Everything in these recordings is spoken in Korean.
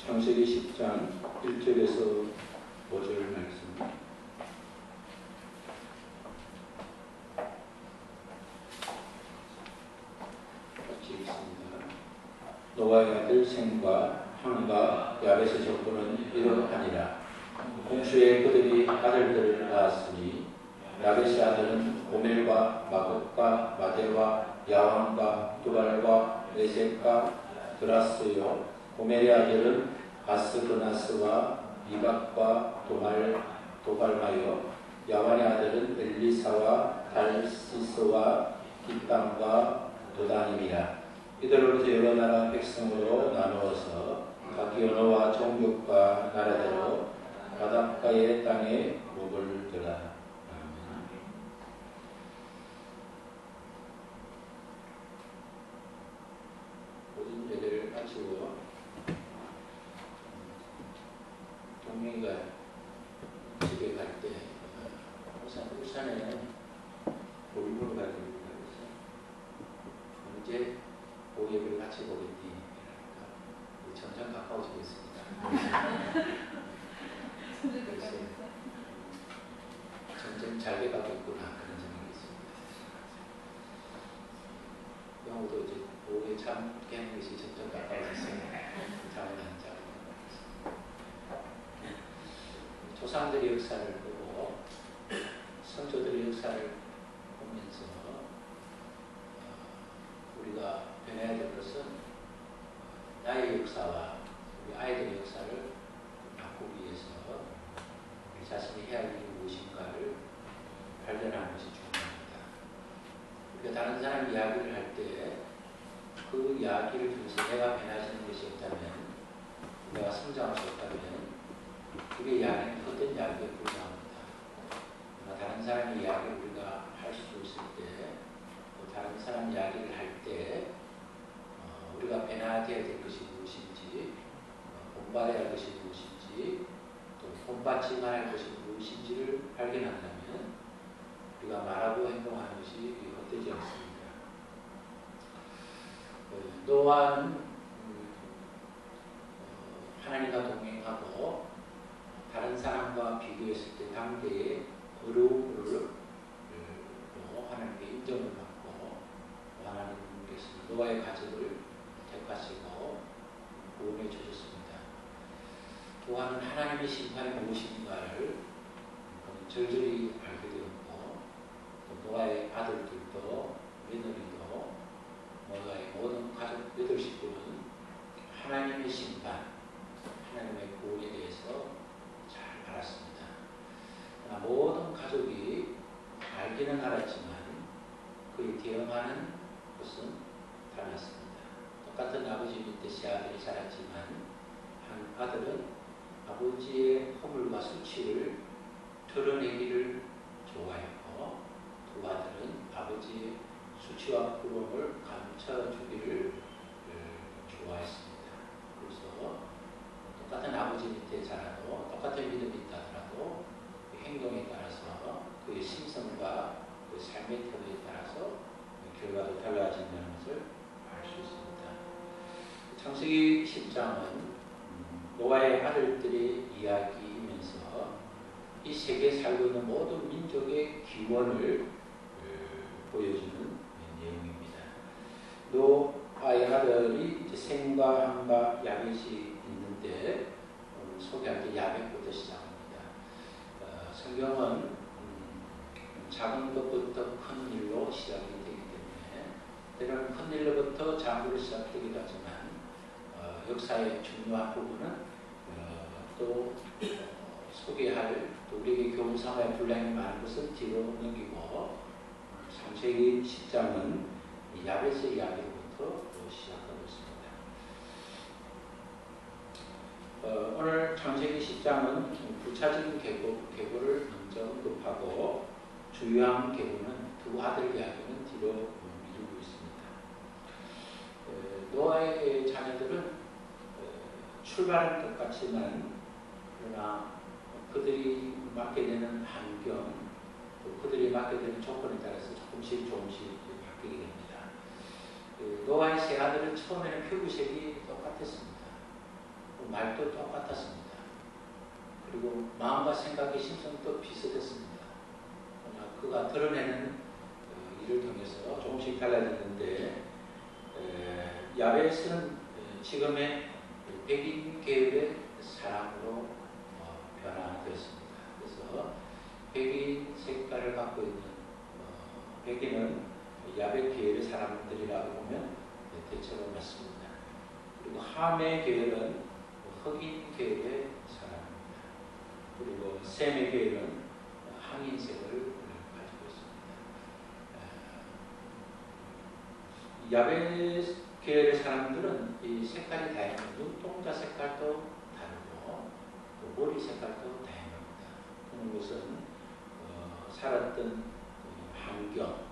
창세기 10장 1절에서 5절 말씀. 같이 읽습니다. 노아의 아들 셈과 함과 야벳의 족보는 이러하니라. 홍수에 그들이 아들들을 낳았으니 야벳의 아들은 고멜과 마곡과 마대와 야왕과 두발과 에색과 드라스요. 고멜의 아들은 아스그나스와 이박과 도발마요. 야완의 아들은 엘리사와 달시스와 깃담과 도단임이라. 이들로부터 여러 나라 백성으로 나누어서 각 언어와 종족과 나라대로 바닷가의 땅에 목을 드라. 모든 예배를 마치고 동명이가 집에 갈 때 울산에 보림으로 가야 됩니다. 그래서 언제 오예배를 같이 보겠니? 그러니까 점점 가까워지겠습니다. 그래서 점점 잘게 가고 있구나 그런 생각이 있습니다. 영어도 이제 오후에 잠 깨는 것이 점점 가까워졌어요. 잠을 안 자고. 조상들의 역사를 보고 선조들의 역사를 보면서 우리가 변해야 될 것은 나의 역사와 우리 아이들의 역사를 바꾸기 위해서 우리 자신이 해야 할 일이 무엇인가를 발견하는 것이 중요합니다. 우리가 다른 사람 이야기를 할 때 그 이야기를 통해서 내가 변화하는 것이 없다면, 내가 성장할 수 없다면 우리의 이야기는 어떤 이야기에 불과합니다. 다른 사람의 이야기를 우리가 할 수 있을 때, 또 다른 사람 이야기를 할 때 우리가 변화되어야 될 것이 무엇인지, 본받아야 할 것이 무엇인지, 또 본받지 말아야 할 것이 무엇인지를 발견한다면 우리가 말하고 행동하는 것이 헛되지 않습니다. 노아는 하나님과 동행하고 다른 사람과 비교했을 때 당대의 어려움을 하나님께 인정을 받고, 하나님께서 노아의 가족을 택하시고 구원해 주셨습니다. 또한 하나님의 심판이 무엇인가를 절절히 알게 되었고, 노아의 아들들도 며느리도 노아의 모든 가족 8식구는 하나님의 심판, 하나님의 구원에 대해서 잘 알았습니다. 그러나 모든 가족이 알기는 알았지만 그에 대응하는 것은 달랐습니다. 똑같은 아버지 밑에 세 아들이 자랐지만 한 아들은 아버지의 허물과 수치를 드러내기를 좋아했고, 두 아들은 아버지의 수치와 부러움을 감춰주기를 좋아했습니다. 그래서 똑같은 아버지 밑에 자라도, 똑같은 믿음이 있다 하더라도 그 행동에 따라서, 그의 심성과 그 삶의 태도에 따라서 결과도 달라진다는 것을 알 수 있습니다. 창세기 10장은 노아의 아들들의 이야기이면서 이 세계에 살고 있는 모든 민족의 기원을 보여주는 내용입니다. 노아의 아들이 셈과 함과 야벳이 있는데 오늘 소개할 때 야벳부터 시작합니다. 성경은 작은 것부터 큰 일로 시작이 되기 때문에 때로는 큰 일로부터 작은 일로 시작되기도 하지만 역사의 중요한 부분은 또 소개할, 또 우리에게 교훈 삼아야 분량이 많은 것을 뒤로 넘기고 창세기 10장은 야벳의 이야기로부터 시작하고 있습니다. 오늘 창세기 10장은 부차적인 계보를 먼저 언급하고 주요한 계보는 두 아들 이야기는 뒤로 미루고 있습니다. 노아의 자녀들은 출발은 똑같지만 그러나 그들이 맡게 되는 환경, 또 그들이 맡게 되는 조건에 따라서 조금씩 바뀌게 됩니다. 노아의 세 아들은 처음에는 피부색이 똑같았습니다. 말도 똑같았습니다. 그리고 마음과 생각의 심성도 비슷했습니다. 그러나 그가 드러내는 일을 통해서 조금씩 달라졌는데 야베스는 지금의 백인 계열의 사람으로 변화되었습니다. 그래서 백인 색깔을 갖고 있는 백인은 야베 계열의 사람들이라고 보면 대체로 맞습니다. 그리고 함의 계열은 흑인 계열의 사람입니다. 그리고 셈의 계열은 항인색을 가지고 있습니다. 야베 계열의 사람들은 이 색깔이 다양해요. 눈동자 색깔도 다르고 또 머리 색깔도 다양합니다. 그런 것은 살았던 환경,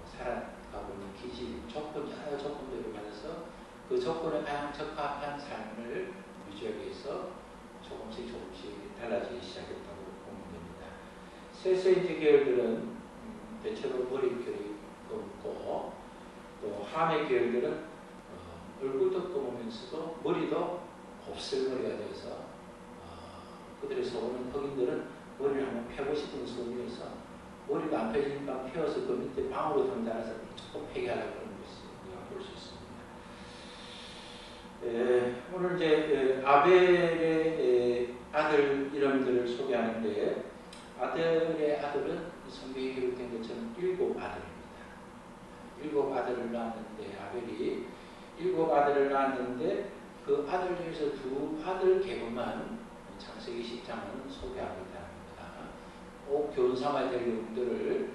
살아가고 있는 기질, 조건, 여러 조건들을 받아서 그 조건에 가장 적합한 삶을 유지하기 위해서 조금씩 달라지기 시작했다고 보면 됩니다. 세세인지 계열들은 대체로 머릿결이 검고 또 함의 계열들은 얼굴도 검으면서도 머리도 곱슬머리가 되어서 그들의 소원은 흑인들은 머리를 한번 펴고 싶은 소원이어서 머리가 안 펴지니까 펴서 그 밑에 방으로 던져서 조금 펴게 하려고 하는 것을 우리가 볼 수 있습니다. 오늘 이제 아벨의 아들 이름들을 소개하는데 아들의 아들은 성경에 기록된 것처럼 7아들입니다. 7아들을 낳았는데 아벨이 7아들을 낳았는데 그 아들 중에서 2아들 계보만 창세기 10장은 소개하고 있답니다. 꼭 교훈 삼아야 될 내용들을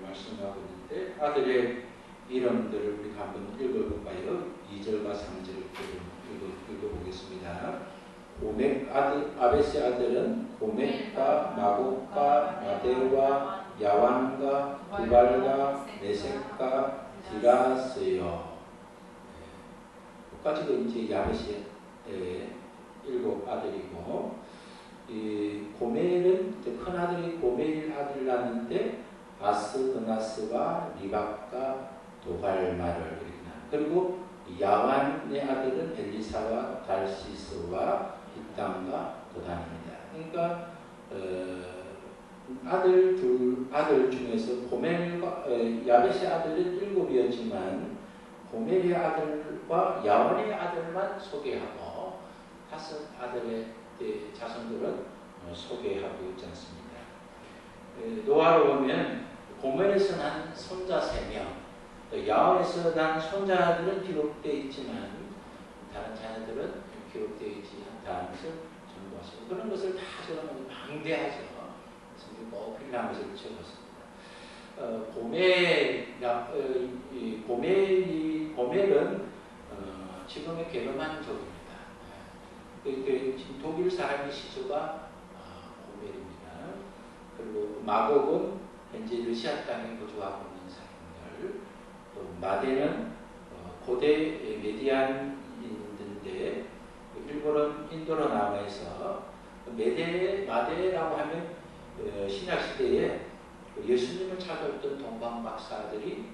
말씀하고 있는데 아들의 이름들을 우리가 한번 읽어볼까요? 2절과 3절을 읽어보겠습니다. 아베스의 아들은 고멜과 마곡과 마데와 야완과 두발과 메섹과 디라스요. 까지도 이제 야베스의 7아들이고 이 고멜은 큰 아들이 고멜 아들을 낳았는데 아스그나스와 리박과 도갈마를 이렇게 낳았고 그리고 야완의 아들은 엘리사와 달시스와 빅담과 도단입니다. 그러니까 아들 중에서 고멜과 야벳의 아들은 7이었지만 고멜의 아들과 야완의 아들만 소개하고 5아들의 자손들은 소개하고 있지 않습니다. 노아로 보면 고멜에서 난 손자 3명, 야완에서 난 손자들은 기록되어 있지만 다른 자녀들은 기록되어 있지 않다는 것을 전부하시고 그런 것을 다 저는 방대하죠. 꼭 필요한 것을 적었습니다. 고멜은 지금의 게르만 족입니다. 독일 사람의 시조가 고멜입니다. 그리고 마곡은 현재 러시아 땅에 거주하고 있는 사람들, 또 마데는 고대 메디안인데 일본은 인도로 남아서 마데라고 하면 신약 시대에 예수님을 찾아왔던 동방 박사들이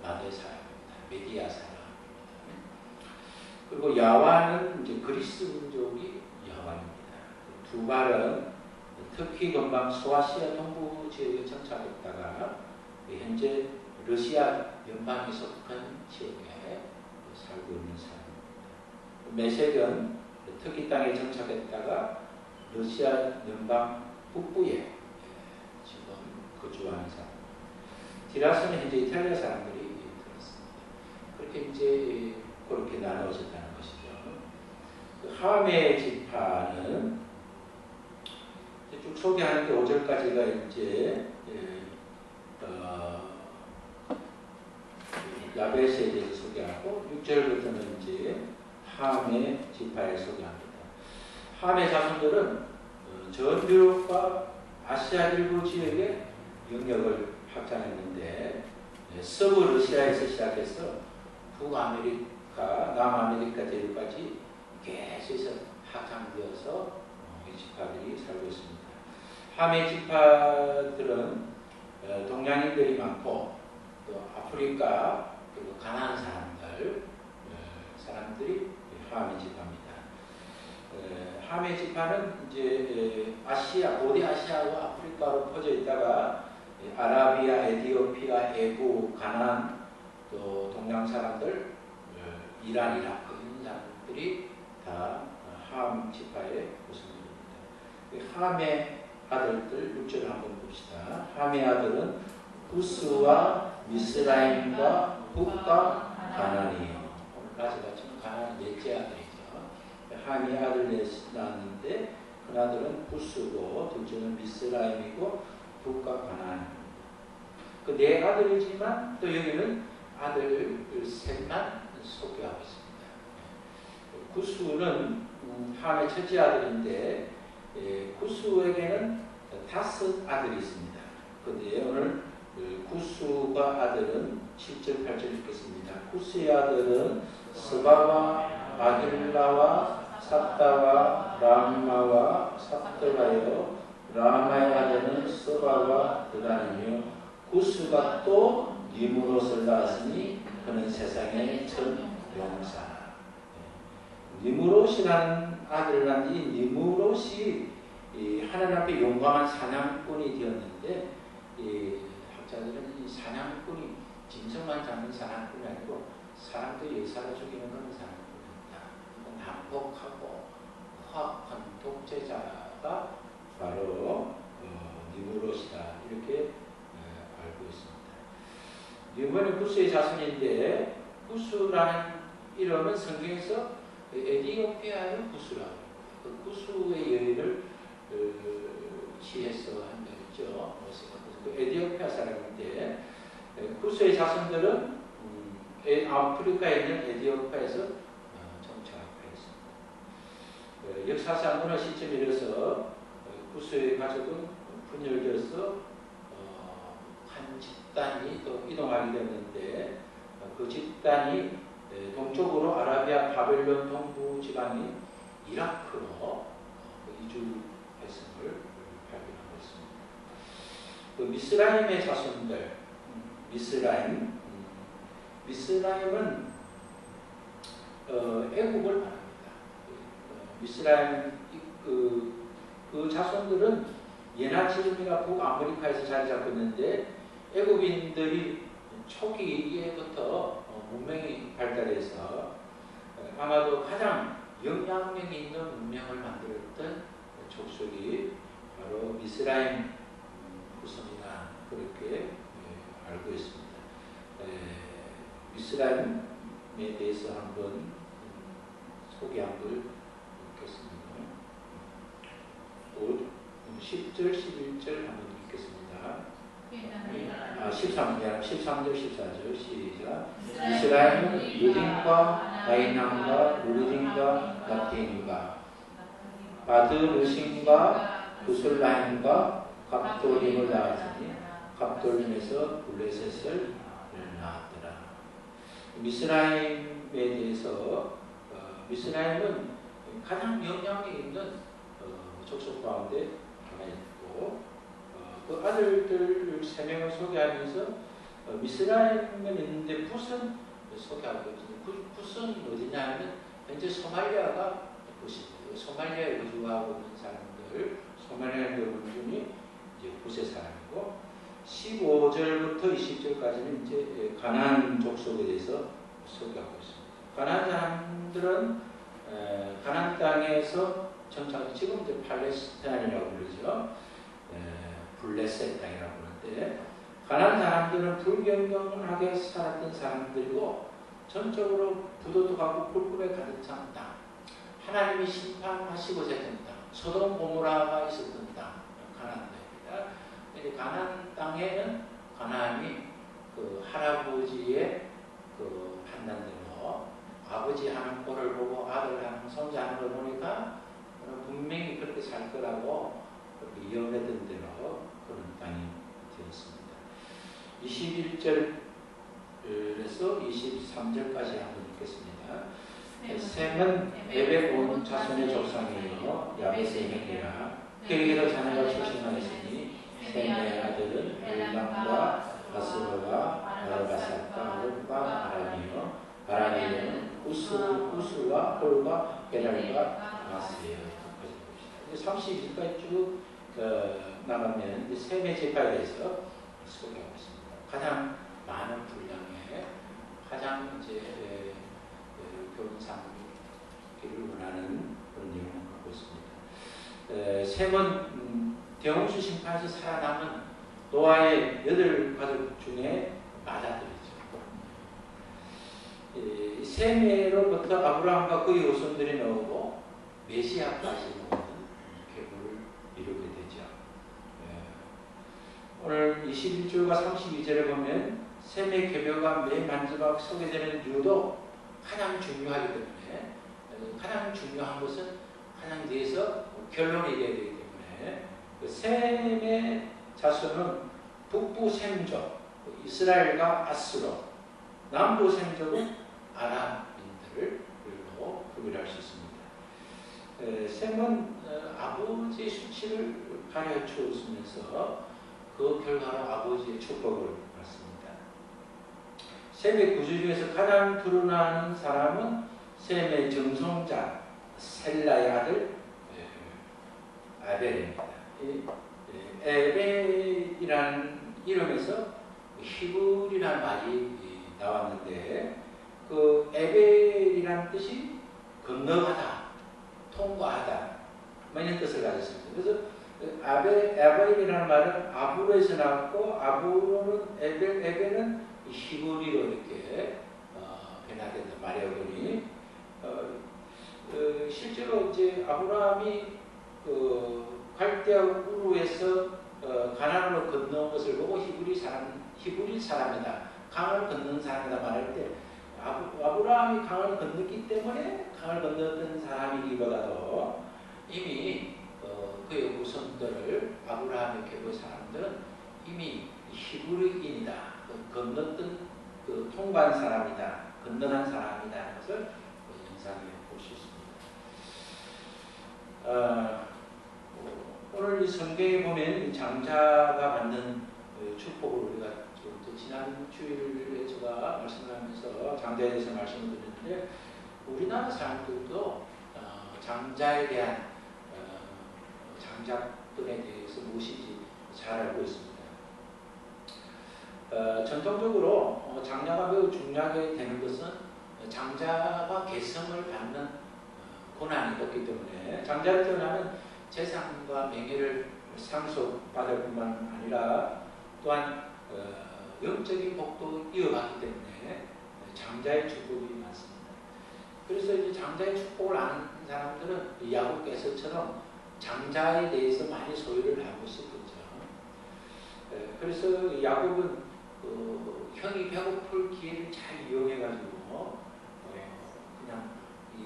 마데 사람입니다. 메디아 사람입니다. 그리고 야완은 이제 그리스 민족이 야완입니다. 두발은 터키 근방 소아시아 동부 지역에 정착했다가 현재 러시아 연방에 속한 지역에 살고 있는 사람입니다. 메섹은 터키 땅에 정착했다가 러시아 연방 북부에 지금 거주하는 사람입니다. 디라스는 현재 이탈리아 사람들이 들었습니다. 그렇게 이제 그렇게 나누어졌다는 것이죠. 그 함의 지파는 쭉 소개하는데 5절까지가 이제 야벳에 대해서 소개하고 6절부터는 이제 함의 지파에 소개합니다. 함의 자손들은 전 유럽과 아시아 일부 지역에 영역을 확장했는데 서부 러시아에서 시작해서 북아메리카, 남아메리카 대륙까지 계속해서 확장되어서 이 지파들이 살고 있습니다. 함의 지파들은 동양인들이 많고 또 아프리카 그리고 가나안 사람들이 함의 지파입니다. 함의 지파는 이제 아시아, 고대 아시아와 아프리카로 퍼져 있다가 아라비아, 에티오피아, 에구, 가나안, 또 동양 사람들, 이란, 이라크 이런 사람들이 다 함 지파의 구성원입니다. 함의 아들들 6절을 한번 봅시다. 함의 아들은 구스와 미스라임과 훗과 가나안이에요. 오늘까지 같이는 가나안 넷째 아들이죠. 함이 아들 낳았는데 큰 아들은 구스고 둘째는 미스라임이고 훗과 가나안입니다. 그 네 아들이지만 또 여기는 아들 셋만 소개하고 있습니다. 구스는 함의 첫째 아들인데 구스에게는 5 아들이 있습니다. 그런데 오늘 구스가 아들은 7절 8절 읽겠습니다. 구스의 아들은 스바와 아길라와 삽다와 람마와 삽드라요. 라마의 아들은 스바와 드단이며 구스가 또 니무롯을 낳았으니 그는 세상의 첫 용사. 니무롯이라는 아들을 낳은 이 니무롯이 하나님 앞에 용감한 사냥꾼이 되었는데 학자들은 이 사냥꾼이 짐승만 잡는 사냥꾼이 아니고 사람들의 의사를 죽이는 그런 사냥꾼이었다. 난폭하고 화합한 독재자가 바로 니무롯이다 이렇게 알고 있습니다. 니무롯은 구스의 자손인데 구스라는 이름은 성경에서 에티오피아의 구스라고 그 구스의 여인을 취해서 한다 했죠. 그 에티오피아 사람인데 구스의 자손들은 아프리카에 있는 에티오피아에서 정착하고 있습니다. 역사상 어느 시점에 이르러서 구스의 가족은 분열되어서 한 집단이 또 이동하게 됐는데 그 집단이 동쪽으로 아라비아 바벨론 동부 지방인 이라크로 이주했음을 발견하고 있습니다. 그 미스라임의 자손들, 미스라임은 애국을 말합니다. 미스라임 그 자손들은 예나지름이나 북아메리카에서 자리 잡고 있는데 애국인들이 초기에부터 문명이 발달해서 아마도 가장 영향력이 있는 문명을 만들었던 족속이 바로 미스라임 후손이다 그렇게 알고 있습니다. 미스라임에 대해서 한번 소개 한번 읽겠습니다. 10절, 11절 한번 읽겠습니다. 13절, 14절 시작. 이스라엘은 르딘과 나이남과 루딘과 납딘과 바드르신과 구슬라임과 갑돌림을 낳았으니 갑돌림에서 블레셋을 낳았더라. 미스라임에 대해서 미스라임은 가장 영향이 있는 족속 가운데 하나 있고 그 아들들 3명을 소개하면서 미스라임은 있는데 붓은 소개하고 있거든요. 붓은 어디냐 하면 현재 소말리아가 붓입니다. 소말리아에 거주하고 있는 사람들, 소말리아 여러분이 이제 붓의 사람이고 15절부터 20절까지는 이제 가나안 족속에 대해서 소개하고 있습니다. 가나안 사람들은 가나안 땅에서 정착, 지금 이제 팔레스타인이라고 부르죠. 블레셋 땅이라고 하는데 가나안 사람들은 불경건하게 살았던 사람들이고 전적으로 부도도 가고 굴굴에 가득 찬 땅, 하나님이 심판하시고자 했던 땅, 소돔 고모라가 있었던 땅, 가나안 땅입니다. 근데 가나안 땅에는 가나안이 그 할아버지의 그 판단대로 아버지 하는 꼴을 보고 아들 하는 손자 하는 걸 보니까 분명히 그렇게 살 거라고 예언했던 대로 그런 땅이 되었습니다. 21절에서 23절까지 한번 읽겠습니다. 셈은 에벳 온 자손의 조상이요 야벳의 형이라 그에게서 자녀가 출생하였으니 셈의 아들은 엘람과 아스로와 아르바삭과 홀과 아람이요 아람이는 우스와 홀과 게랄과 아스예요. 32절까지 쭉 나가면 이제 셈의 지파에 대해서 소개하고 있습니다. 가장 많은 분량의 가장 이제 교훈상기를 원하는 그런 내용을 갖고 있습니다. 셈은 대홍수 심판에서 살아남은 노아의 8가족 중에 맏아들이죠. 셈으로부터 아브라함과 그의 후손들이 나오고 메시아까지 나오는 계보를 이루게 되죠. 오늘 21절과 32절에 보면 셈의 계보가 맨 마지막 소개되는 이유도 가장 중요하기 때문에, 가장 중요한 것은 가장 뒤에서 결론이 되어야 되기 때문에, 그 셈의 자손은 북부 셈족 이스라엘과 아수로, 남부 셈족은 아람인들로 구별할 수 있습니다. 셈은 아버지의 수치를 가르쳐주면서 그 결과로 아버지의 축복을 받습니다. 셈의 구조 중에서 가장 드러나는 사람은 셈의 정성자 셀라의 아들 아벨입니다. 에벨이라는 이름에서 히브리라는 말이 나왔는데, 그 에벨이라는 뜻이 건너가다, 통과하다, 이런 뜻을 가졌습니다. 그래서 에벨이라는 말은 아브로에서 나왔고, 아브로는 에벨은 히브리로 이렇게 변화된다 말이에요. 보니 실제로 이제 아브라함이 갈대아 우르에서 가나안으로 건너온 것을 보고 히브리 사람이다, 강을 건넌 사람이다 말할 때, 아브라함이 강을 건넜기 때문에 강을 건넜던 사람이기보다도 이미 그의 후손들을, 아브라함의 계보의 사람들은 이미 히브리인이다, 건넜던 통과한 사람이다, 건너간 사람이다 하는 것을 연상해 볼 수 있습니다. 오늘 이 성경에 보면 장자가 받는 축복을 우리가 지난 주일에 제가 말씀을 하면서 장자에 대해서 말씀을 드렸는데, 우리나라 사람들도 장자에 대한 장자권에 대해서 무엇인지 잘 알고 있습니다. 전통적으로 장자가 매우 중요하게 되는 것은 장자가 계승을 받는 고난이 없기 때문에, 장자를 태어나면 재산과 명예를 상속받을 뿐만 아니라 또한 영적인 복도 이어가기 때문에 장자의 축복이 많습니다. 그래서 이제 장자의 축복을 아는 사람들은 야곱께서처럼 장자에 대해서 많이 소유를 하고 있었거든요. 그래서 야곱은 형이 배고플 기회를 잘 이용해가지고 그냥 이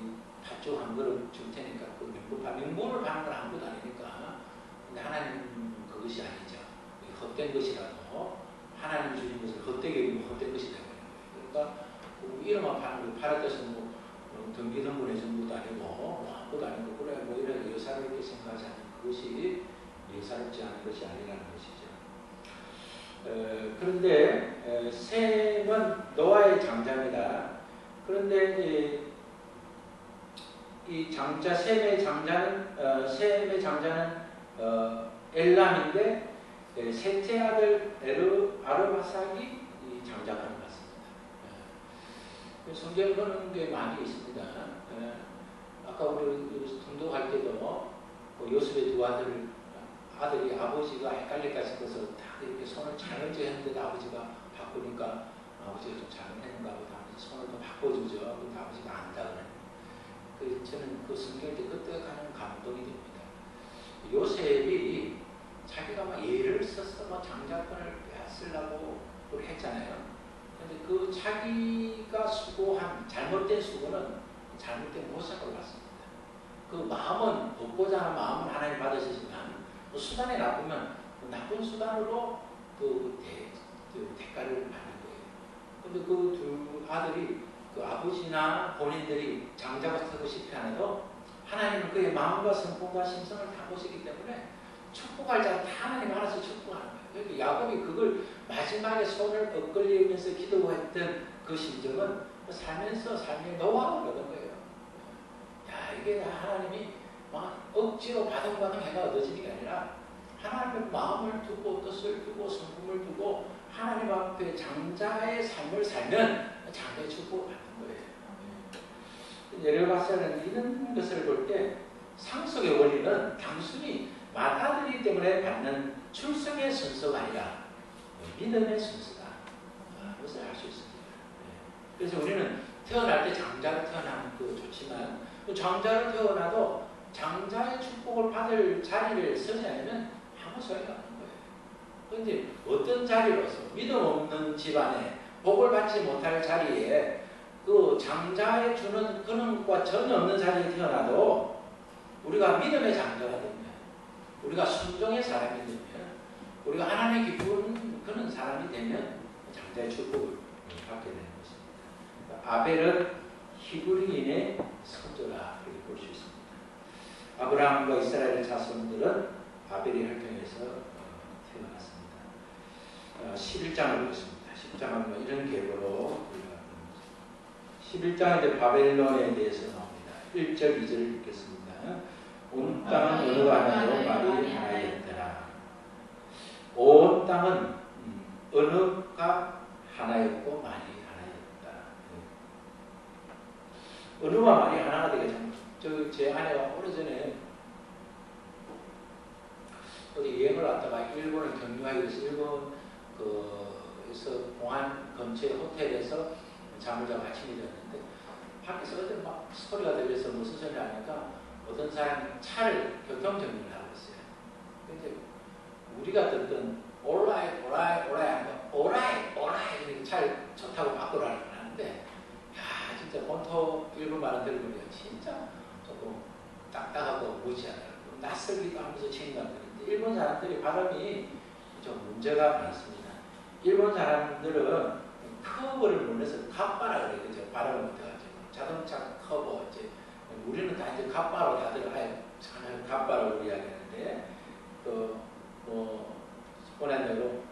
팥죽 한 그릇 줄 테니까 그 명분을 받는 건 아무것도 아니니까. 근데 하나님 그것이 아니죠. 헛된 것이라도 하나님 주신 것을 헛되게 여기고 헛된 것이 되는 거예요. 그러니까 이름만 파는 거 팔았다서 등기등본해준 것도 아니고 아무것도 아니고, 그래 이런 여사롭게 생각하지 않는 그것이 여사롭지 않은 것이 아니라는 것이죠. 그런데 셈은 노아의 장자입니다. 그런데 이 장자, 셈의 장자는 엘람인데, 셋째 아들 아르바삭이 이 장자가 맞습니다. 성경에 보는 게 많이 있습니다. 아까 우리 통독할 때도 요셉의 두 아들이 아버지가 헷갈릴까 싶어서 다 이렇게 손을 잘 얹어했는데 아버지가 바꾸니까 아버지가 좀 잘못했는가 보다 하면서 손을 또 바꿔주죠. 근데 아버지가 안다 그래요. 그래서 저는 그 성경을 그때 가는 감동이 됩니다. 요셉이 자기가 막 예를 써서 막 장자권을 빼앗으려고 그렇게 했잖아요. 근데 그 자기가 수고한 잘못된 수고는 잘못된 보상을 받습니다. 그 마음은, 돕고자 하는 마음은 하나님 받으시지만 수단이 나쁘면 나쁜 수단으로 그 대가를 받는 거예요. 근데 그 두 아들이, 그 아버지나 본인들이 장자가 되고 싶지 않아도 하나님은 그의 마음과 성품과 심성을 다 보시기 때문에 축복할 자가 다 하나님 알아서 축복하는 거예요. 그러니까 야곱이 그걸 마지막에 손을 엇걸리면서 기도했던 그 심정은 삶의 노하우를 얻은 거예요. 야, 이게 하나님이 막 억지로 바둥바둥 해가 얻어지는 게 아니라 하나님의 마음을 두고 뜻을 두고 성품을 두고 하나님 앞에 장자의 삶을 살면 장자의 축복을 받는 거예요. 예를 봤을 때는 이런 것을 볼 때 상속의 원리는 단순히 맏아들이기 때문에 받는 출생의 순서가 아니라 믿음의 순서다. 그것을 알 수 있습니다. 그래서 우리는 태어날 때 장자로 태어나면 좋지만 그 장자로 태어나도 장자의 축복을 받을 자리를 서지 않으면 아무 소용이 없는 거예요. 그런데 어떤 자리로서 믿음 없는 집안에 복을 받지 못할 자리에 그 장자에 주는 근원과 전혀 없는 자리에 태어나도 우리가 믿음의 장자가 되면 우리가 순종의 사람이 되면 우리가 하나님의 기쁘는 그런 사람이 되면 장자의 축복을 받게 되는 것입니다. 아벨은 히브리인의 선조라 그렇게 볼 수 있습니다. 아브라함과 이스라엘 자손들은 아벨의 혈통에서 태어났습니다. 11장을 보겠습니다. 11장은 이런 계보로 11장에 바벨론에 대해서 나옵니다. 1절, 2절을 읽겠습니다. 온 땅은 어느 하나로 말이 하나였더라. 온 땅은 언어가 하나였고 말이 하나였다. 언어와 말이 하나가 되게 제 아내가 오래전에 어디 여행을 왔다가 일본을 경유하기 위해서 일본에서 공항 근처의 호텔에서 잠을 자고 아침이 되었는데 밖에서 어디 막 소리가 들려서 무슨 소리 하니까 어떤 사람이 차를 교통정리를 하고 있어요. 근데 우리가 듣던 오라이 차를 좋다고 바꾸라는 걸 하는데 야 진짜 본토 일본 말을 들으면 진짜 조금 딱딱하고 무지하더라고요. 낯설기도 하면서 친구들인데 일본 사람들이 발음이 좀 문제가 많습니다. 일본 사람들은 커버를 못해서 갑바라 그래요. 그죠? 발음을 못해가지고 자동차 커버 이제 우리는 다 이제 갑바로 다들 갑바라고 이야기하는데 스포렌더로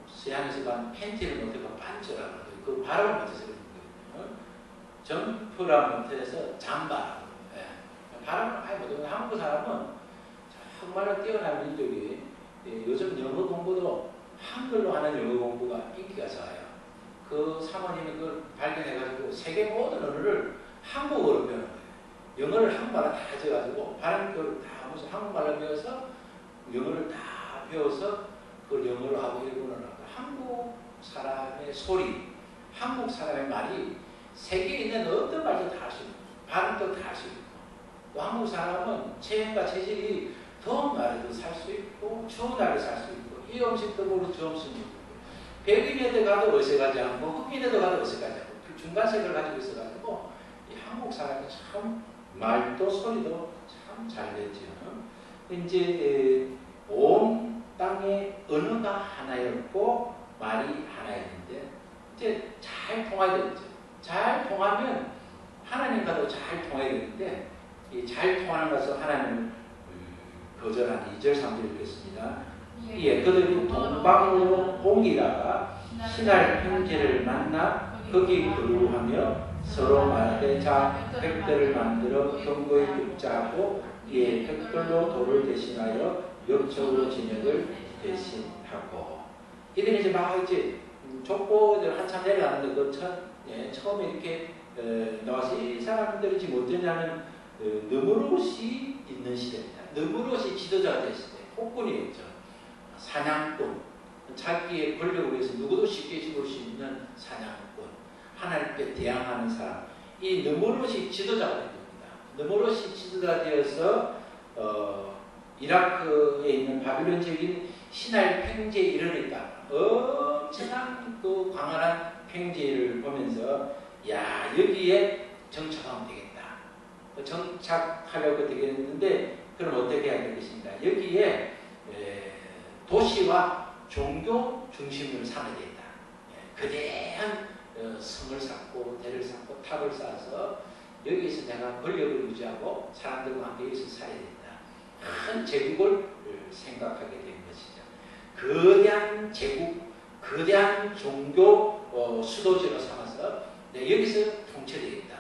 서양에서 반 팬티를 못해서 반쩌라고 그 발음을 못해서 그런 거거든요. 점프라 못해서 잠바라고 발음을 아예 못하고 한국 사람은 정말로 뛰어난 민족이 요즘 영어 공부도 한글로 하는 영어 공부가 인기가 좋아요. 그 사모님이 그걸 발견해가지고 세계 모든 언어를 한국어로 배우는 거예요. 영어를 한국말로 다 해줘가지고 발음표를 다 하면서 한국말로 배워서 영어를 다 배워서 그걸 영어로 하고 일본어로 하고 한국 사람의 소리, 한국 사람의 말이 세계에 있는 어떤 말도 다 할 수 있고 발음도 다 할 수 있고 또 한국 사람은 체형과 체질이 더운 날에도 살 수 있고 추운 날에 살 수 있고 이 음식도 모르고 저 음식도 모르고 백인에도 가도 어색하지 않고 흑인에도 가도 어색하지 않고 그 중간색을 가지고 있어가지고 이 한국 사람이 참 말도 소리도 참 잘 되죠. 이제 온 땅의 언어가 하나였고 말이 하나였는데 이제 잘 통해야 되겠죠. 잘 통하면 하나님과도 잘 통해야 되는데 이 잘 통하는 것을 하나님을 거절한 2절 3절 읽겠습니다. 예, 그들이 동방으로 옮기다가 신할 형제를 만나 거기 거류하며 서로 말하되 자 팩들을 만들어 경고에 붙자고 이에 팩들로 돌을 대신하여 옆쪽으로 진역을 대신하고 이들이 이제 막 이제 족보들 한참 내려가는데 처음에 이렇게 나와서 이 사람들이 지금 어떠냐면 느무롯이 있는 시대입니다. 느무롯이 지도자가 될 시대, 폭군이었죠. 사냥꾼, 자기의 권력을 위해서 누구도 쉽게 죽을 수 있는 사냥꾼, 하나님께 대항하는 사람. 이 느무롯이 지도자가 된 겁니다. 느무롯이 지도자가 되어서 이라크에 있는 바빌론 지역인 시나이 평지에 이르니까 엄청난 그 광활한 평지를 보면서 야 여기에 정착하면 되겠다. 정착하려고 되겠는데 그럼 어떻게 해야 되겠습니까? 여기에 도시와 종교 중심을 삼아야 된다. 거대한 성을 쌓고 대를 쌓고 탑을 쌓아서 여기에서 내가 권력을 유지하고 사람들과 함께 여기서 살아야 된다. 큰 제국을 생각하게 된 것이죠. 거대한 제국, 거대한 종교 수도지로 삼아서 여기서 통치되겠다.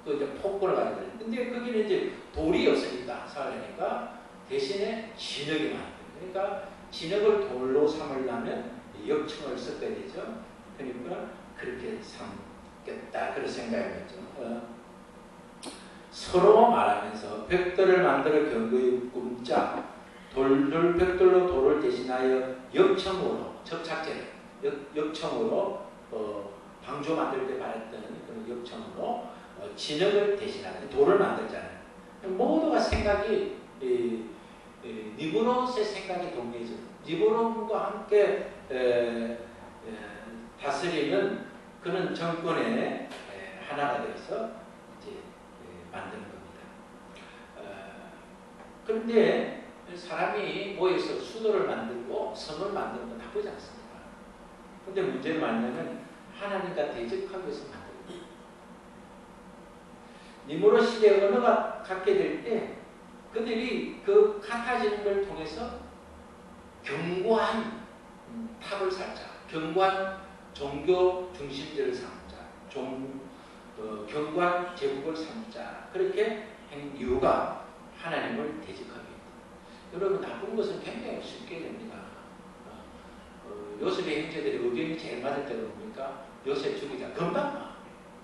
또 이제 폭군을 가지고 있는데 근데 거기는 이제 돌이 없으니까 진흙이 많이 돼요. 그러니까 진흙을 돌로 삼으려면 역청을 섞어야 되죠. 그러니까 그렇게 삼겠다 그런 생각이었죠. 서로 말하면서 벽돌을 만들어 견고히 굽자 돌을 벽돌로 돌을 대신하여 역청으로 접착제를 역청으로 방조 만들 때 말했던 그런 역청으로 진흙을 대신하는 돌을 만들잖아요. 모두가 생각이 니브롯의 생각이 동의해져. 니브롯과 함께 다스리는 그런 정권의 하나가 되어서 이제 만드는 겁니다. 그런데 사람이 모여서 수도를 만들고 성을 만드는 건 나쁘지 않습니다. 그런데 문제는 뭐냐면 하나님과 대적하기 위해서 만드는 거예요. 니므롯 시대의 언어가 갖게 될 때 그들이 그 같아지는 걸 통해서 견고한 탑을 쌓자, 견고한 종교 중심제를 삼자, 견고한 제국을 삼자 그렇게 한 이유가 하나님을 대적하기. 여러분 나쁜 것은 굉장히 쉽게 됩니다. 요셉의 형제들의 의견이 제일 맞을 때가 뭡니까? 요셉 죽이자 금방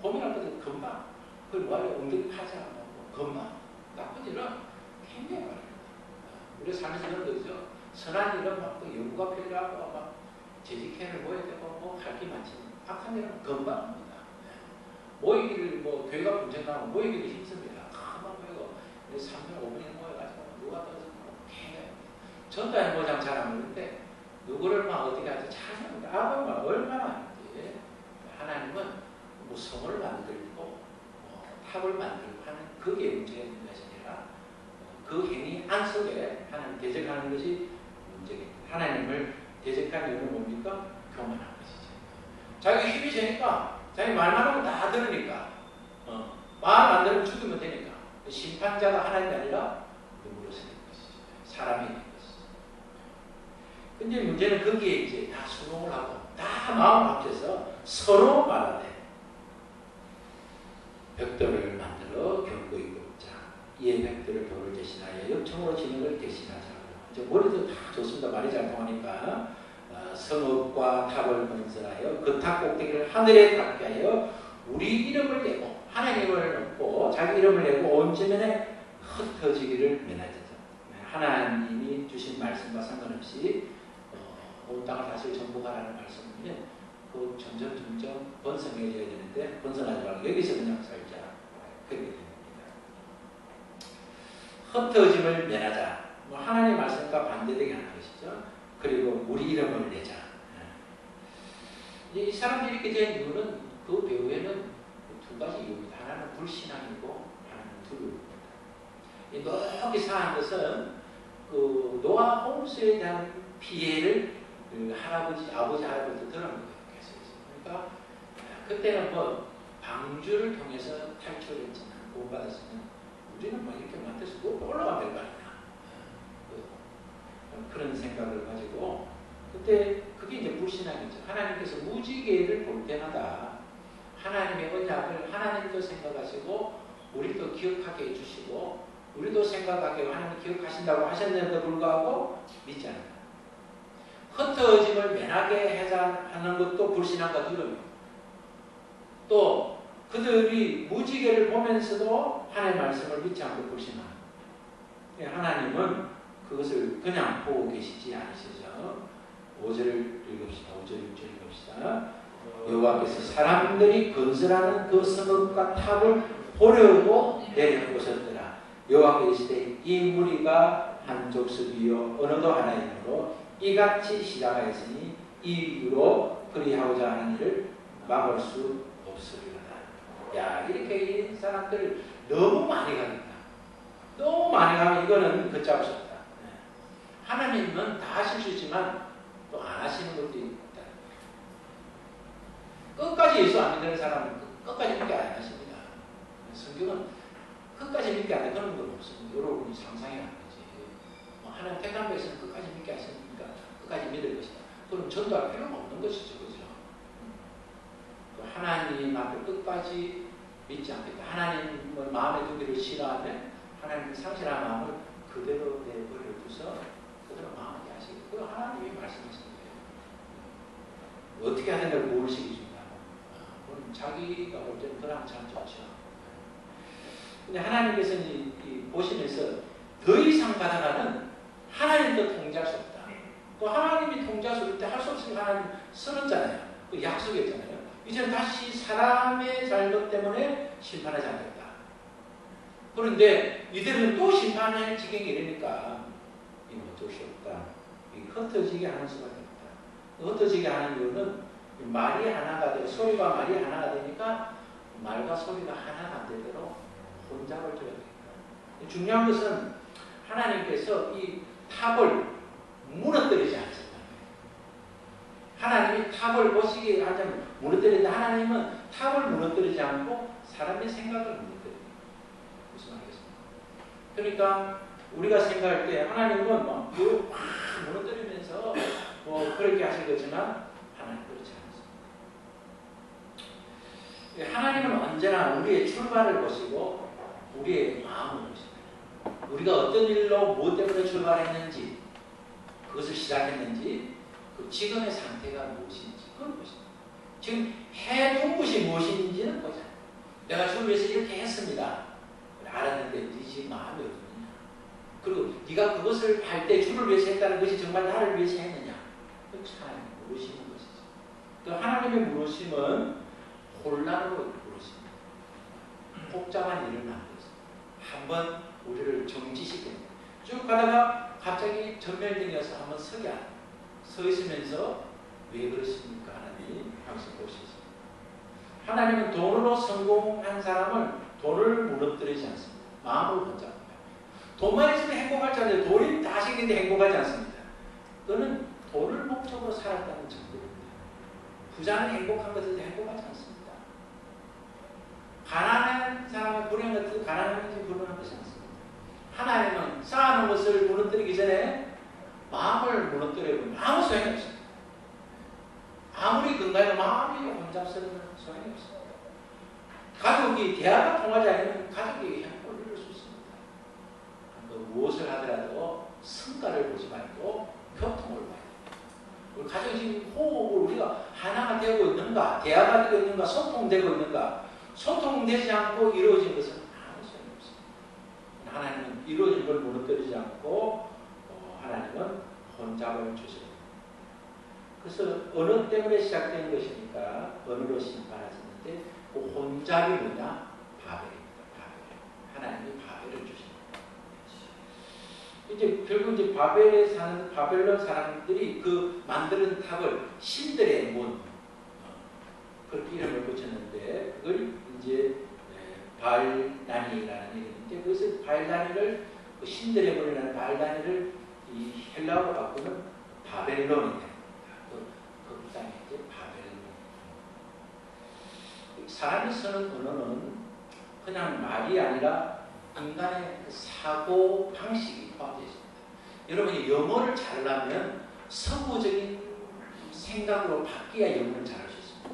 고민할 것도 금방 그걸 뭐하려 엉덩이 파자 금방 나쁜 일은 굉장히 많아요. 우리 삶에서 그런 거죠. 선한 일은 막 연구가 필요하고 막 재직회를 모여야 되고 뭐 할 게 많지. 악한 일은 금방 합니다. 모이기를 교회가 분쟁나면 모이기를 힘듭니다. 가만 모이고 3분 5분에 모여가지고 누가 떠서 해요. 전도하는 모장 잘 안 모르는데 누구를 막 어떻게 하지 잘 합니다. 막 얼마나 하는지. 하나님은 성을 만들고 탑을 만들고 하는 그게 문제가 있는 것이 아니라 그 행위 안 속에 하나님 대적하는 것이 문제입니다. 하나님을 대적한 이유는 뭡니까? 교만한 것이죠. 자기 힘이 세니까 자기 말만 하면 다 들으니까 말 안 들으면 죽으면 되니까 심판자가 하나님이 아니라 누구로 쓰는 것이죠. 사람이 있는 것이죠. 근데 문제는 거기에 이제 다 수긍을 하고 다 마음 합쳐서 서로 말하되 벽돌을 만들어 견고히 굽자. 이에 벽돌을 돌을 대신하여 역청으로 진흙을 대신하자. 이제 머리도 다 좋습니다. 말이 잘 통하니까 성읍과 탑을 건설하여 그 탑 꼭대기를 하늘에 닿게 하여 우리 이름을 내고 하나님을 넣고 자기 이름을 내고 온 지면에 흩어지기를 면하자. 하나님이 주신 말씀과 상관없이 온 땅을 다시 정복하라는 말씀이면 그 점점 번성해져야 되는데 번성하지 말고 여기서 그냥 살자. 그렇게 됩니다. 흩어짐을 면하자. 하나님의 말씀과 반대되게 하는 것이죠. 그리고 우리 이름을 내자. 이 사람들이 이렇게 된 이유는 그 배후에는 두 가지 이유입니다. 하나는 불신앙이고 하나는 두려움입니다. 높이 사한 것은 그 노아 홈스에 대한 피해를 아버지 할아버지도 들은 거예요. 그러니까 그때는 방주를 통해서 탈출했지만 구원받았으면 우리는 이렇게 만들어서 올라가면 될 거 아니냐. 그런 생각을 가지고 그때 그게 이제 불신앙이죠. 하나님께서 무지개를 볼 때마다 하나님의 언약을 하나님도 생각하시고 우리도 기억하게 해주시고 우리도 생각하게 하나님 기억하신다고 하셨는데도 불구하고 믿지 않는다. 흩어짐을 면하게 하는 것도 불신앙과 두려움이에요. 또 그들이 무지개를 보면서도 하나님의 말씀을 믿지 않고 불신앙. 하나님은 그것을 그냥 보고 계시지 않으시죠. 5절을 읽읍시다. 5절 6절 읽읍시다. 여호와께서 사람들이 건설하는 그 성읍과 탑을 보려고 내려오셨더라. 여호와께서 이르시되 이 무리가 한 족속이요 어느도 하나이므로 이같이 시작하였으니 이 이유로 그리하고자 하는 일을 막을 수 없으리로다. 야, 이렇게 이 사람들 너무 많이 가니까 너무 많이 가면 이거는 걷잡을 수 없다. 하나님은 다 하실 수 있지만 또 안 하시는 것도 있다. 끝까지 예수 안 믿는 사람은 끝까지 믿게 안 하십니다. 성경은 끝까지 믿게 안 되는 건 없습니다. 여러분이 상상해 안 되지. 하나님 택한 것은 끝까지 믿게 하시니까 끝까지 믿을 것이다. 그럼 전도할 필요가 없는 것이죠. 그죠? 하나님 앞에 끝까지 믿지 않겠다. 하나님을 마음에 두기를 싫어하면 하나님을 상실한 마음을 그대로 내버려 두서 그들은 마음이 아시겠죠. 그 하나님이 말씀하시는 거예요. 어떻게 하든가 뭘 시키준다. 그럼 자기가 볼 때는 그러면 참 좋죠. 근데 하나님께서는 보시면서 더 이상 가다가는 하나님도 통제할 수 없다. 그 하나님이 통제할 수 없을 때 할 수 없으니까 하나님 쓰러졌잖아요. 그 약속했잖아요. 이제는 다시 사람의 잘못 때문에 심판하지 않겠다. 그런데 이들은 또 심판할 지경이 이러니까 어쩔 수 없다. 흩어지게 하는 수밖에 없다. 흩어지게 하는 이유는 말이 하나가 되고 소리가 말이 하나가 되니까 말과 소리가 하나가 안 되도록 혼잡을 줘야 됩니다. 중요한 것은 하나님께서 이 탑을 무너뜨리지 않습니다. 하나님이 탑을 보시기에 하자면 무너뜨리는데 하나님은 탑을 무너뜨리지 않고 사람의 생각을 무너뜨립니다. 무슨 말이겠습니까? 그러니까 우리가 생각할 때 하나님은 막 무너뜨리면서 그렇게 하실 거지만 하나님 그렇지 않습니다. 하나님은 언제나 우리의 출발을 보시고 우리의 마음을 보십니다. 우리가 어떤 일로 무엇 때문에 출발했는지 그것을 시작했는지 그 지금의 상태가 무엇인지 그걸 보십니다. 지금 해둔 것이 무엇인지는 보지 않아요. 내가 주를 위해서 이렇게 했습니다. 알았는데 네 지금 마음이 어떠느냐. 그리고 네가 그것을 할 때 주를 위해서 했다는 것이 정말 나를 위해서 했느냐. 그것이 하나님이 물으시는 것이죠. 그 하나님의 물으심은 혼란으로 물으십니다. 복잡한 일을 만들어서 한번 우리를 정지시킵니다. 쭉 가다가 갑자기 전멸등에서 한번 서 있으면서 왜 그러십니까? 하나님 항상 보시죠. 하나님은 돈으로 성공한 사람을 돈을 무너뜨리지 않습니다. 마음을 붙잡습니다. 돈만 있으면 행복할 줄 알았는데 돈이 다 생기는데 행복하지 않습니다. 그는 돈을 목적으로 살았다는 정도입니다. 부자는 행복한 것인데 행복하지 않습니다. 가난한 사람의 불행 같은 가난한 것이 불행한 것이 않습니다. 하나님은 쌓아놓은 것을 무너뜨리기 전에 마음을 무너뜨리고 아무 소용이 없습니다. 아무리 건강해도 마음이 혼잡스러우면 소용이 없습니다. 가족이 대화가 통하지 않으면 가족이 행복을 이룰 수 있습니다. 무엇을 하더라도 성과를 보지 말고 교통을 봐야 됩니다. 우리 가족이 지금 호흡을 우리가 하나가 되고 있는가, 대화가 되고 있는가, 소통되고 있는가, 소통되지 않고 이루어진 것은 아무 소용이 없습니다. 하나님은 이루어진 걸 무너뜨리지 않고 하나님은 혼잡을 주십니다. 그래서 언어 때문에 시작된 것이니까 언어로 심판하시는데 그 혼잡이 뭐냐? 바벨입니다. 바벨. 하나님이 바벨을 주십니다. 이제 결국 이제 바벨에 사는 바벨론 사람들이 그 만드는 탑을 신들의 문 그렇게 이름을 붙였는데 그걸 이제 바알다니라는 얘기인데 그것을 바알다니를 신들의 문이라는 바알다니를 이 헬라어로 바꾸면 바벨론이 됩니다. 그 땅에 이제 바벨론. 사람이 쓰는 언어는 그냥 말이 아니라 인간의 사고 방식이 포함되어 있습니다. 여러분이 영어를 잘하려면 서구적인 생각으로 바뀌어야 영어를 잘할 수 있습니다.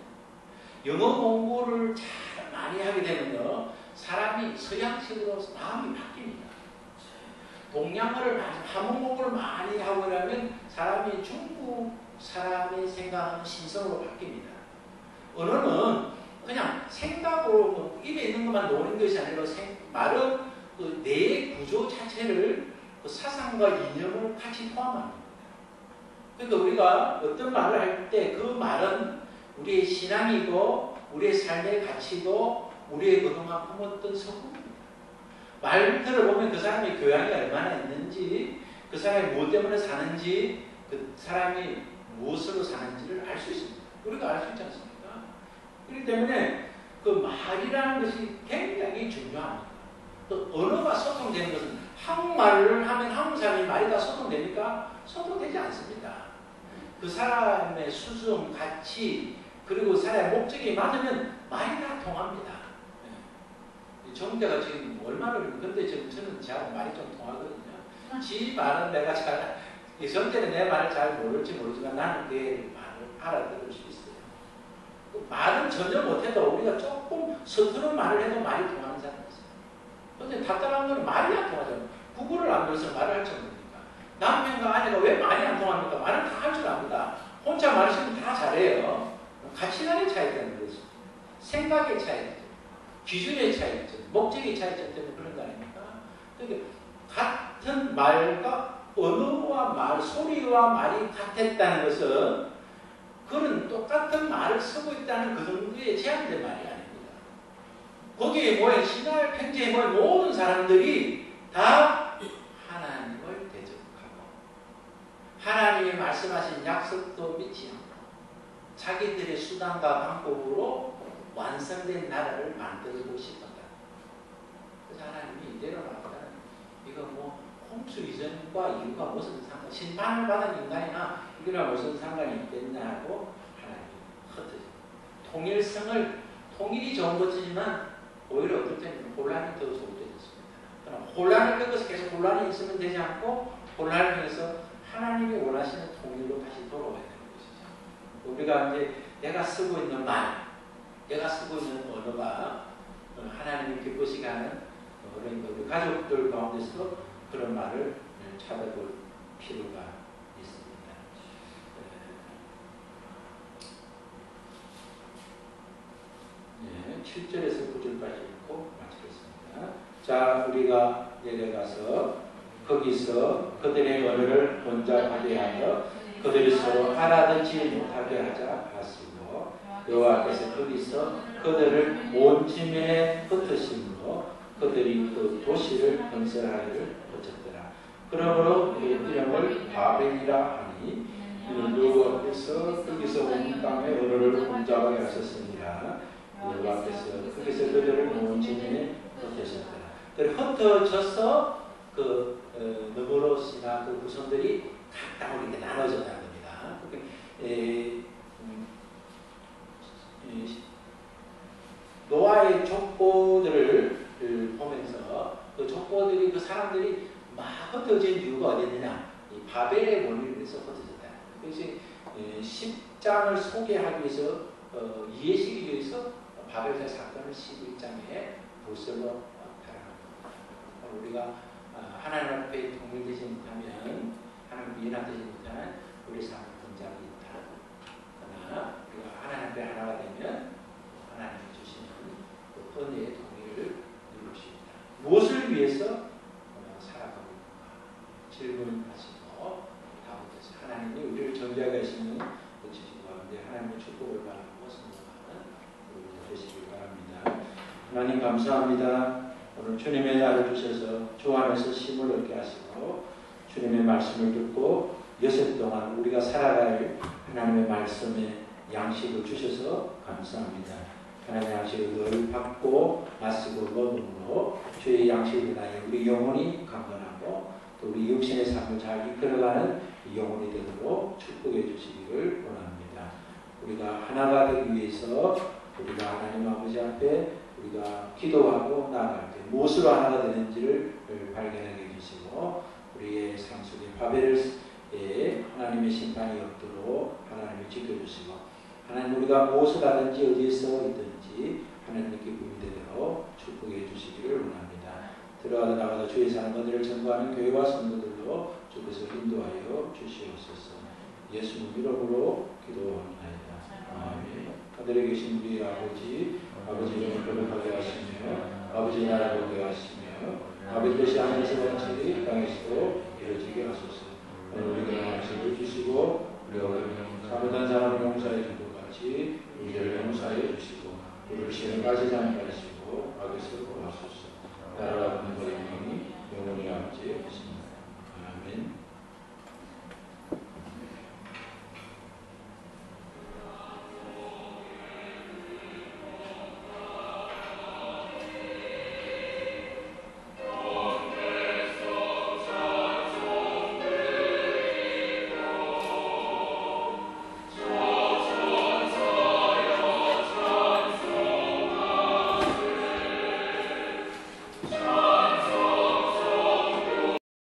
영어 공부를 잘 많이 하게 되면요, 사람이 서양식으로 마음이 바뀝니다. 동양어를 한문 공부를 많이 하고 나면 사람이 중국 사람의 생각하는 신성으로 바뀝니다. 언어는 그냥 생각으로 입에 있는 것만 노는 것이 아니라 말은 그 뇌의 구조 자체를 그 사상과 이념을 같이 포함합니다. 그러니까 우리가 어떤 말을 할 때 그 말은 우리의 신앙이고 우리의 삶의 가치고 우리의 그동안 품었던 성품입니다. 말 들어보면 그 사람의 교양이 얼마나 있는지, 그 사람이 무엇 때문에 사는지, 그 사람이 무엇으로 사는지를 알 수 있습니다. 우리가 알 수 있지 않습니까? 그렇기 때문에 그 말이라는 것이 굉장히 중요합니다. 또 언어가 소통되는 것은 한국말을 하면 한국 사람이 말이 다 소통됩니까? 소통되지 않습니다. 그 사람의 수준, 가치, 그리고 사람의 목적이 맞으면 말이 다 통합니다. 정대가 지금 얼마나 근데 저는 제하고 말이 좀 통하거든요. 지 말은 내가 잘, 정대는 내 말을 잘 모를지 모르지만 나는 내 말을 알아들을 수 있어요. 그 말은 전혀 못해도 우리가 조금 서투른 말을 해도 말이 통하는 사람이 있어요. 그런데 답답한 건 말이 안 통하잖아요. 구글을 안 배워서 말을 할 줄 모르니까. 남편과 아내가 시각의 차이점, 기준의 차이점, 목적의 차이점 때문에 그런 거 아닙니까? 그러니까 같은 말과 언어와 말, 소리와 말이 같았다는 것은 그런 똑같은 말을 쓰고 있다는 그 정도의 제한된 말이 아닙니다. 거기에 모인 신할 편지에 모인 모든 사람들이 다 하나님을 대적하고 하나님이 말씀하신 약속도 믿지 않고 자기들의 수단과 방법으로 완성된 나라를 만들고 싶었다. 그래서 하나님이 이대로 나왔다는 이거 뭐 홍수 이전과 이유가 무슨 상관, 심판을 받은 인간이나 이거랑 무슨 상관이 있겠냐 하고 하나님이 흩어져. 통일성을, 통일이 좋은 것이지만 오히려 어떨 때는 혼란이 더 좋을 때도 있습니다. 그럼 혼란을 겪어서 계속 혼란이 있으면 되지 않고 혼란을 통해서 하나님이 원하시는 통일로 다시 돌아와야 되는 것이죠. 우리가 이제 내가 쓰고 있는 말, 내가 쓰고 있는 언어가 하나님이 기쁘시게 하는 그러니까 우리 가족들 가운데서도 그런 말을 찾아볼 필요가 있습니다. 7절에서 9절까지 읽고 마치겠습니다. 자, 우리가 내려가서 거기서 그들의 언어를 혼잡하게 하여 그들이 서로 알아듣지 못하게 하자 하시고 여호와께서 거기서 그들을 온 지면에 흩으심으로 그들이 그 도시를 건설하기를 거쳤더라. 그러므로 그 이름을 바벨이라 하니 이는 여호와께서 거기서 온 땅의 언어를 혼잡하게 하셨습니다. 여호와께서 거기서 그들을 온 지면에 흩으셨더라. 흩어져서 그 느보롯이나 그 구성들이 각 땅으로 이렇게 나눠졌다는 겁니다. 노아의 족보들을 보면서 그 족보들이 그 사람들이 막 흩어진 이유가 어디 있느냐? 이 바벨의 원리를 해서 흩어졌다. 그래서 10장을 소개하기 위해서 이해시키기 위해서 바벨의 사건을 11장에 불설로 달아납니다. 우리가 하나님 앞에 통일되지 못하면 하나님 연합되지 못하면 우리 삶은 분작이 있다. 그러나 우리가 하나님 앞에 하나가 되면 하나님이 주시는 그 은혜의 통일을 누릴 수 있다. 무엇을 위해서 살아가고 있는가 질문하시고 답변해서 하나님이 우리를 정죄하게 하시는 그 지식 가운데 하나님의 축복을 바라고 성공하는 우리 되시길 바랍니다. 하나님 감사합니다. 오늘 주님의 날을 주셔서 주 안에서 힘을 얻게 하시고 주님의 말씀을 듣고 여섯 동안 우리가 살아갈 하나님의 말씀의 양식을 주셔서 감사합니다. 하나님의 양식을 늘 받고 마시고 먹음으로 주의 양식을 인하여 우리 영혼이 강건하고 또 우리 육신의 삶을 잘 이끌어가는 영혼이 되도록 축복해 주시기를 원합니다. 우리가 하나가 되기 위해서 우리가 하나님 아버지 앞에 우리가 기도하고 나아갈 때 무엇으로 하나가 되는지를 발견하게 해주시고 우리의 삶 속에 바벨에 하나님의 심판이 없도록 하나님이 지켜주시고 하나님 우리가 무엇을 하든지 어디에서 있든지 하나님의 기쁨이 되도록 축복해 주시기를 원합니다. 들어가다 나가다 주의 사랑 은혜를 전부하는 교회와 성도들로 주께서 인도하여 주시옵소서. 예수님 이름으로 기도합니다. 아멘. 하늘에 계신 우리 아버지 이름을 거룩하게 하시며 아버지 나라를 오게 하시며 아버지 뜻이 하늘에서 같이 땅에서도 이루어지게 하소서. 오늘 우리가 말씀을 주시고 우리가 잘못한 사람을 용서해 준 것 같이 우리를 용서해 주시고 우리를 시험에 빠지지 않게 하시고 악에서 구하소서. 나라와 분노의 영이 영원히 아버지의 것입니다.